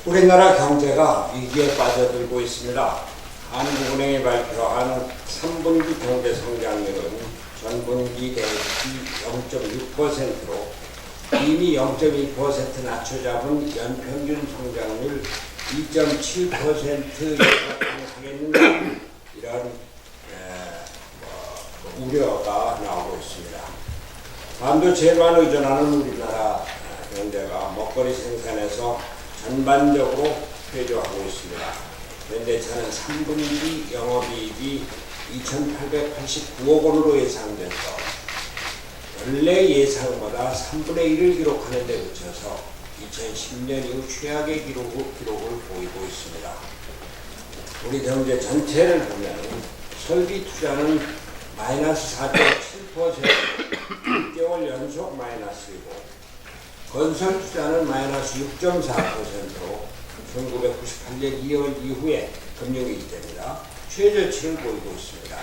우리나라 경제가 위기에 빠져들고 있습니다. 한국은행이 발표한 3분기 경제 성장률은 전분기 대비 0.6%로 이미 0.2% 낮춰잡은 연평균 성장률 2.7% 하겠는가 이런 우려가 나오고 있습니다. 반도체에만 의존하는 우리나라 경제가 먹거리 생산에서 전반적으로 폐조하고 있습니다. 현대차는 3분기 영업이익이 2,889억 원으로 예상돼서 원래 예상보다 3분의 1을 기록하는 데 그쳐서 2010년 이후 최악의 기록을 보이고 있습니다. 우리 경제 전체를 보면 설비 투자는 마이너스 4.7%, 6개월 연속 마이너스이고 건설 투자는 마이너스 6.4%로 1998년 2월 이후에 금융위기 때입니다. 최저치를 보이고 있습니다.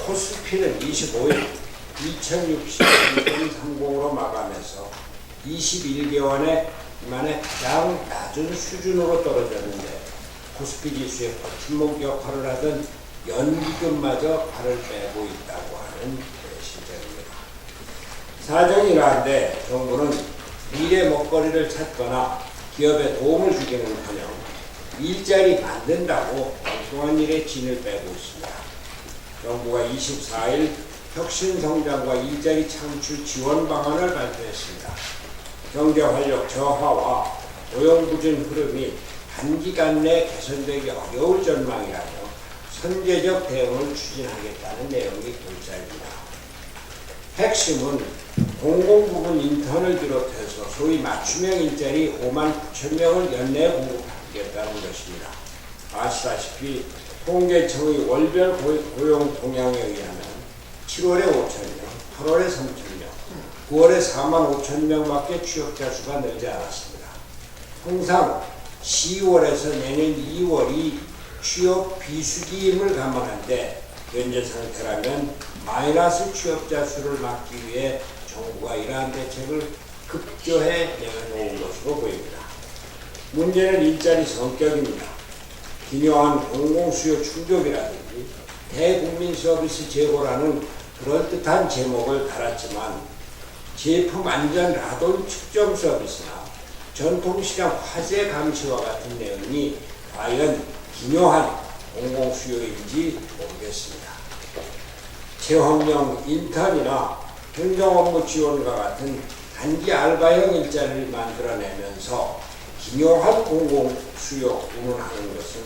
코스피는 25일 2060.30으로 마감해서 21개월 만에 가장 낮은 수준으로 떨어졌는데 코스피 지수의 버팀목 역할을 하던 연기금마저 발을 빼고 있다고 하는 실정입니다. 사정이 이러한데 정부는 미래 먹거리를 찾거나 기업에 도움을 주기는커녕 일자리 만든다고 엉뚱한 일에 진을 빼고 있습니다. 정부가 24일 혁신성장과 일자리 창출 지원 방안을 발표했습니다. 경제 활력 저하와 고용 부진 흐름이 단기간 내 개선되기 어려울 전망이라며 선제적 대응을 추진하겠다는 내용이 골자입니다. 핵심은 공공부문 인턴을 비롯해서 소위 맞춤형 일자리 5만 9천 명을 연내 공급하겠다는 것입니다. 아시다시피 통계청의 월별 고용 동향에 의하면 7월에 5천 명, 8월에 3천 명, 9월에 4만 5천 명밖에 취업자 수가 늘지 않았습니다. 통상 10월에서 내년 2월이 취업 비수기임을 감안한데 현재 상태라면 마이너스 취업자 수를 막기 위해 정부가 이러한 대책을 급조해 내놓은 것으로 보입니다. 문제는 일자리 성격입니다. 기묘한 공공수요 충족이라든지 대국민 서비스 제고라는 그럴듯한 제목을 달았지만 제품 안전 라돈 측정 서비스나 전통시장 화재 감시와 같은 내용이 과연 기묘한 공공수요인지 모르겠습니다. 체험형 인턴이나 행정업무 지원과 같은 단기 알바형 일자리를 만들어내면서 기묘한 공공수요 운운하는 것은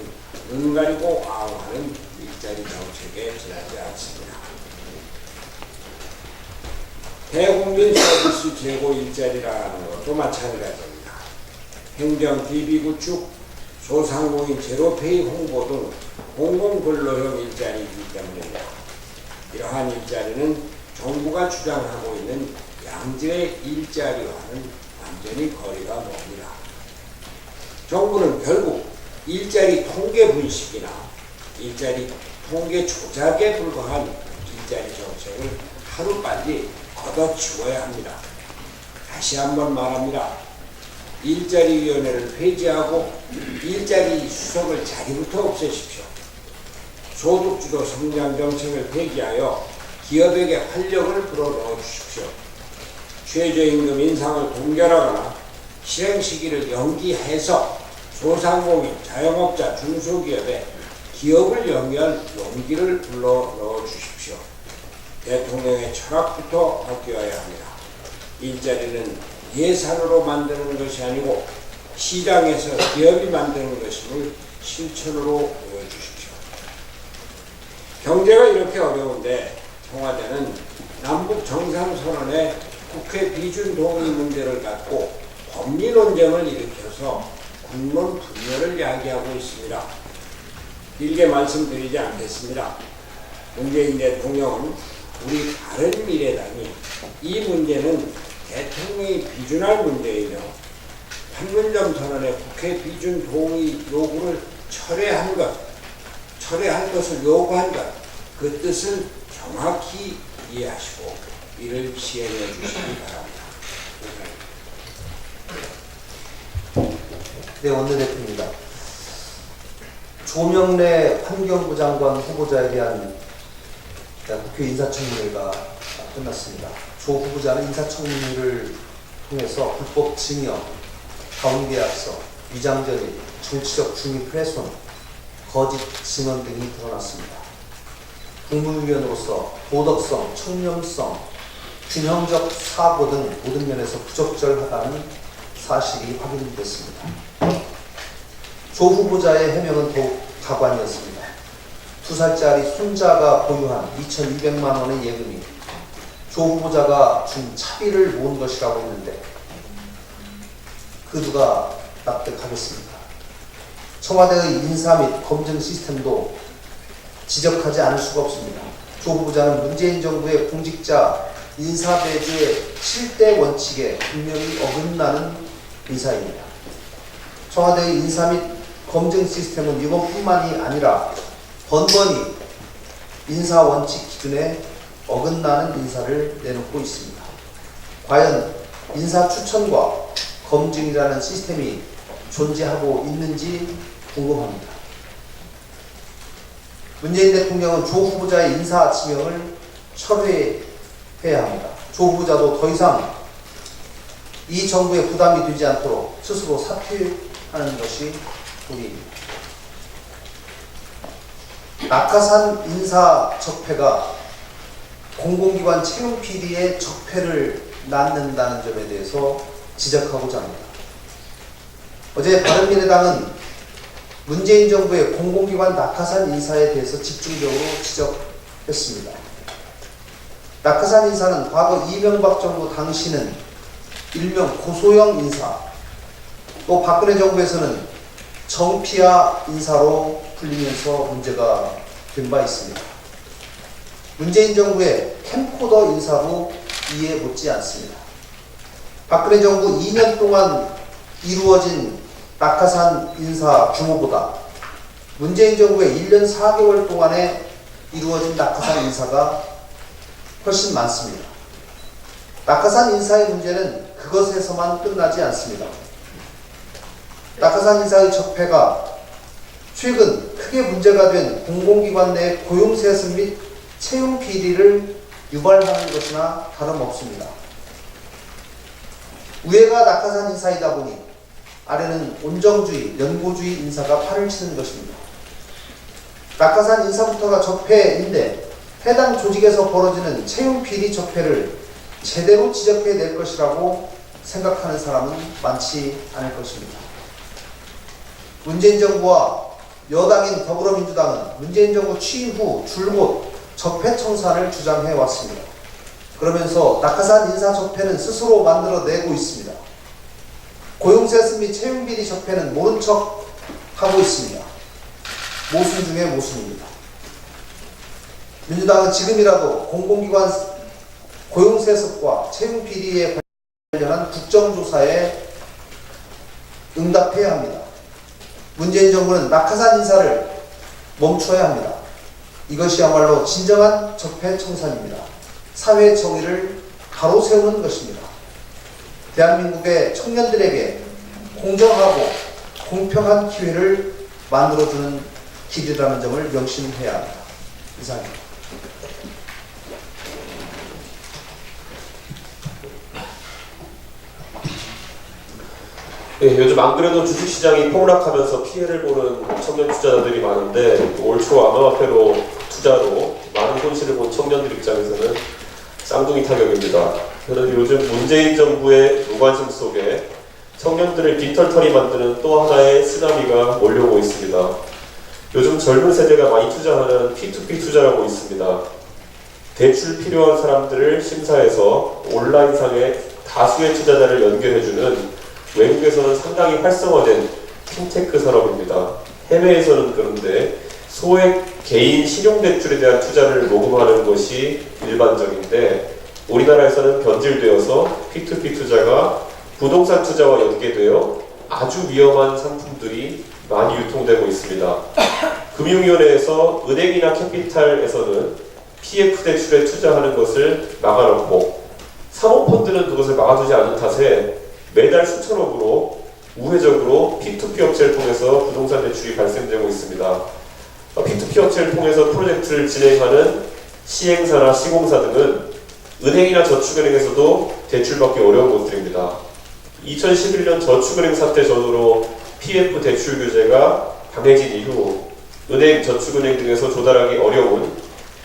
눈 가리고 아웅하는 일자리 정책에 지나지 않습니다. 대국민 서비스 제고 일자리라는 것도 마찬가지입니다. 행정 DB 구축, 소상공인 제로페이 홍보 등 공공근로형 일자리이기 때문입니다. 이러한 일자리는 정부가 주장하고 있는 양질의 일자리와는 완전히 거리가 멉니다. 정부는 결국 일자리 통계 분식이나 일자리 통계 조작에 불과한 일자리 정책을 하루빨리 걷어치워야 합니다. 다시 한번 말합니다. 일자리위원회를 폐지하고 일자리 수석을 자리부터 없애십시오. 소득주도 성장정책을 폐기하여 기업에게 활력을 불어넣어 주십시오. 최저임금 인상을 동결하거나 실행 시기를 연기해서 소상공인, 자영업자, 중소기업에 기업을 영위할 용기를 불러넣어 주십시오. 대통령의 철학부터 바뀌어야 합니다. 일자리는 예산으로 만드는 것이 아니고 시장에서 기업이 만드는 것임을 실천으로 보여주십시오. 경제가 이렇게 어려운데 청와대는 남북 정상선언의 국회 비준 동의 문제를 갖고 법리 논쟁을 일으켜서 국론 분열을 야기하고 있습니다. 길게 말씀드리지 않겠습니다. 문재인 대통령은 우리 바른미래당이 이 문제는 대통령이 비준할 문제이며 판문점 선언의 국회 비준 동의 요구를 철회할 것을 요구한 것, 그 뜻을 정확히 이해하시고 이를 시행해 주시기 바랍니다. 네, 원내대표입니다. 조명래 환경부 장관 후보자에 대한 국회 인사청문회가 끝났습니다. 조 후보자는 인사청문회를 통해서 불법 증여, 가운계약서, 위장전입, 정치적 중립 훼손, 거짓 증언 등이 드러났습니다. 국무위원으로서 도덕성, 청렴성, 균형적 사고 등 모든 면에서 부적절하다는 사실이 확인됐습니다. 조 후보자의 해명은 더욱 가관이었습니다. 2살짜리 손자가 보유한 2,200만 원의 예금이 조 후보자가 준 차비를 모은 것이라고 했는데 그 누가 납득하겠습니까? 청와대의 인사 및 검증 시스템도 지적하지 않을 수가 없습니다. 조 후보자는 문재인 정부의 공직자 인사배제의 7대 원칙에 분명히 어긋나는 인사입니다. 청와대의 인사 및 검증 시스템은 이번뿐만이 아니라 번번이 인사 원칙 기준에 어긋나는 인사를 내놓고 있습니다. 과연 인사 추천과 검증이라는 시스템이 존재하고 있는지 궁금합니다. 문재인 대통령은 조 후보자의 인사 지명을 철회해야 합니다. 조 후보자도 더 이상 이 정부에 부담이 되지 않도록 스스로 사퇴하는 것이 도리입니다. 낙하산 인사 적폐가 공공기관 채용 비리의 적폐를 낳는다는 점에 대해서 지적하고자 합니다. 어제 바른미래당은 문재인 정부의 공공기관 낙하산 인사에 대해서 집중적으로 지적했습니다. 낙하산 인사는 과거 이명박 정부 당시는 일명 고소형 인사, 또 박근혜 정부에서는 정피아 인사로 불리면서 문제가 된 바 있습니다. 문재인 정부의 캠코더 인사도 이해 못지 않습니다. 박근혜 정부 2년 동안 이루어진 낙하산 인사 규모보다 문재인 정부의 1년 4개월 동안에 이루어진 낙하산 인사가 훨씬 많습니다. 낙하산 인사의 문제는 그것에서만 끝나지 않습니다. 낙하산 인사의 적폐가 최근 크게 문제가 된 공공기관 내 고용세습 및 채용 비리를 유발하는 것이나 다름없습니다. 위가 낙하산 인사이다 보니 아래는 온정주의, 연고주의 인사가 팔을 치는 것입니다. 낙하산 인사부터가 적폐인데 해당 조직에서 벌어지는 채용 비리 적폐를 제대로 지적해낼 것이라고 생각하는 사람은 많지 않을 것입니다. 문재인 정부와 여당인 더불어민주당은 문재인 정부 취임 후 줄곧 적폐청산을 주장해 왔습니다. 그러면서 낙하산 인사 적폐는 스스로 만들어내고 있습니다. 고용세습 및 채용비리 적폐는 모른 척 하고 있습니다. 모순 중에 모순입니다. 민주당은 지금이라도 공공기관 고용세습과 채용비리에 관련한 국정조사에 응답해야 합니다. 문재인 정부는 낙하산 인사를 멈춰야 합니다. 이것이야말로 진정한 적폐청산입니다. 사회 정의를 가로세우는 것입니다. 대한민국의 청년들에게 공정하고 공평한 기회를 만들어주는 길이라는 점을 명심해야 합니다. 이상입니다. 네, 요즘 안 그래도 주식시장이 폭락하면서 피해를 보는 청년 투자자들이 많은데 올 초 암호화폐로 투자로 많은 손실을 본 청년들 입장에서는 쌍둥이 타격입니다. 그런데 요즘 문재인 정부의 무관심 속에 청년들을 빈털터리 만드는 또 하나의 쓰나미가 몰려오고 있습니다. 요즘 젊은 세대가 많이 투자하는 P2P 투자라고 있습니다. 대출 필요한 사람들을 심사해서 온라인상에 다수의 투자자를 연결해주는 외국에서는 상당히 활성화된 핀테크 산업입니다. 해외에서는 그런데 소액 개인 신용대출에 대한 투자를 모금하는 것이 일반적인데 우리나라에서는 변질되어서 P2P 투자가 부동산 투자와 연계되어 아주 위험한 상품들이 많이 유통되고 있습니다. 금융위원회에서 은행이나 캐피탈에서는 PF 대출에 투자하는 것을 막아놓고 사모펀드는 그것을 막아두지 않은 탓에 매달 수천억으로 우회 우회적으로 P2P 업체를 통해서 부동산 대출이 발생되고 있습니다. P2P 업체를 통해서 프로젝트를 진행하는 시행사나 시공사 등은 은행이나 저축은행에서도 대출받기 어려운 곳들입니다. 2011년 저축은행 사태 전후로 PF 대출 규제가 강해진 이후 은행, 저축은행 등에서 조달하기 어려운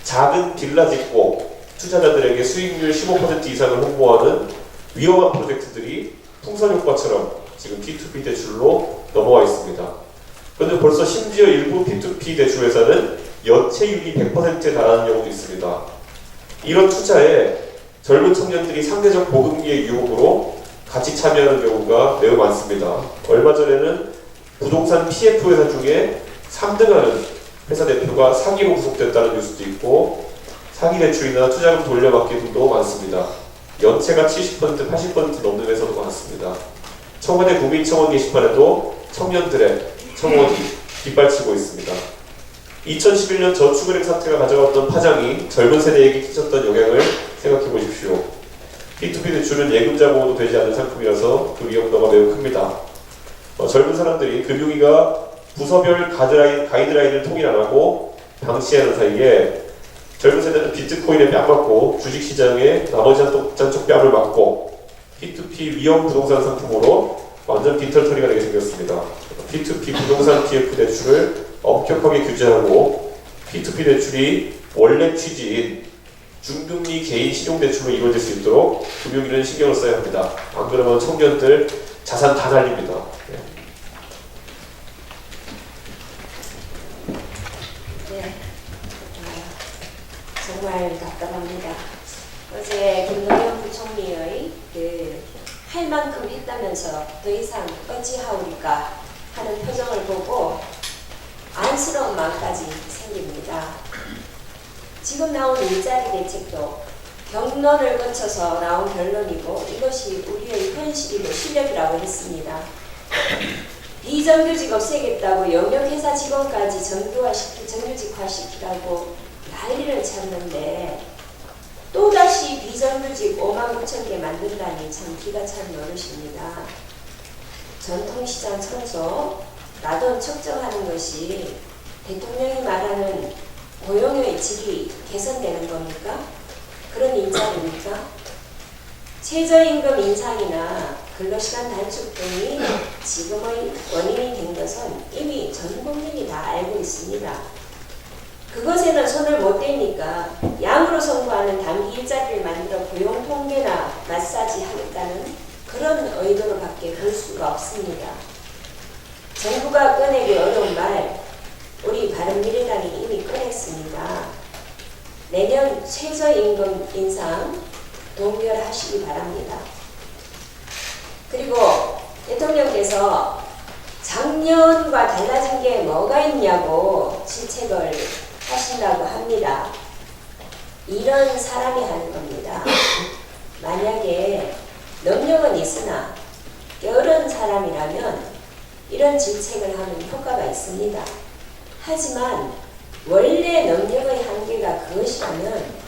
작은 빌라 짓고 투자자들에게 수익률 15% 이상을 홍보하는 위험한 프로젝트들이 풍선 효과처럼 지금 P2P 대출로 넘어와 있습니다. 그런데 벌써 심지어 일부 P2P 대출회사는 연체율이 100%에 달하는 경우도 있습니다. 이런 투자에 젊은 청년들이 상대적 보금기의 유혹으로 같이 참여하는 경우가 매우 많습니다. 얼마 전에는 부동산 PF 회사 중에 3등하는 회사 대표가 사기로 구속됐다는 뉴스도 있고 사기 대출이나 투자금 돌려받기 등도 많습니다. 연체가 70%, 80% 넘는 회사도 많습니다. 청와대 국민청원 게시판에도 청년들의 청원이 빗발치고 있습니다. 2011년 저축은행 사태가 가져왔던 파장이 젊은 세대에게 끼쳤던 영향을 생각해 보십시오. P2P 대출은 예금자 보호도 되지 않는 상품이라서 그 위험도가 매우 큽니다. 젊은 사람들이 금융위가 부서별 가이드라인을 통일 안 하고 방치하는 사이에 젊은 세대는 비트코인에 뺨 맞고 주식시장에 나머지 한쪽 뺨을 맞고 P2P 위험 부동산 상품으로 완전 빈털터리가 되게 생겼습니다. P2P 부동산 PF 대출을 엄격하게 규제하고 P2P 대출이 원래 취지인 중금리 개인 신용대출로 이루어질 수 있도록 금융위는 신경을 써야 합니다. 안 그러면 청년들 자산 다 날립니다. 네. 정말 답답합니다. 어제 김동연 부총리의 할 만큼 했다면서 더 이상 어찌하오리까 하는 표정을 보고 안쓰러운 마음까지 생깁니다. 지금 나온 일자리 대책도 경론을 거쳐서 나온 결론이고 이것이 우리의 현실이고 실력이라고 했습니다. 비정규직 없애겠다고 영역회사 직원까지 정규직화시키라고 난리를 쳤는데 또다시 비정규직 5만 9천 개 만든다니 참 기가 찬 노릇입니다. 전통시장 청소, 나돈 측정하는 것이 대통령이 말하는 고용의 질이 개선되는 겁니까? 그런 일자리입니까? 최저임금 인상이나 근로시간 단축 등이 지금의 원인이 된 것은 이미 전 국민이 다 알고 있습니다. 그것에는 손을 못 대니까 양으로 선고하는 단기 일자리를 만들어 고용 통계나 마사지 하겠다는 그런 의도로밖에 볼 수가 없습니다. 정부가 꺼내기 어려운 말, 우리 바른미래당이 이미 꺼냈습니다. 내년 최저임금 인상 동결하시기 바랍니다. 그리고 대통령께서 작년과 달라진 게 뭐가 있냐고 질책을 하신다고 합니다. 이런 사람이 하는 겁니다. 만약에 능력은 있으나 게으른 사람이라면 이런 질책을 하면 효과가 있습니다. 하지만 원래 능력의 한계가 그것이라면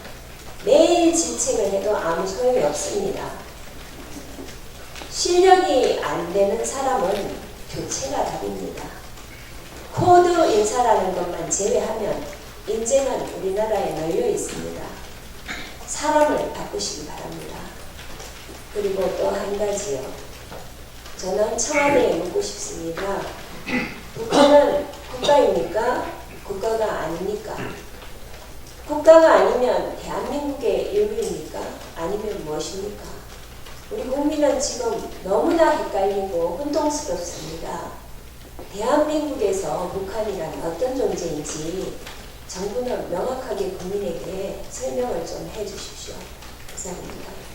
매일 질책을 해도 아무 소용이 없습니다. 실력이 안 되는 사람은 교체가 답입니다. 코드 인사라는 것만 제외하면 인재는 우리나라에 널려 있습니다. 사람을 바꾸시기 바랍니다. 그리고 또 한 가지요. 저는 청와대에 묻고 싶습니다. 북한은 국가입니까? 국가가 아닙니까? 국가가 아니면 대한민국의 일부입니까? 아니면 무엇입니까? 우리 국민은 지금 너무나 헷갈리고 혼동스럽습니다. 대한민국에서 북한이란 어떤 존재인지 정부는 명확하게 국민에게 설명을 좀 해주십시오. 감사합니다.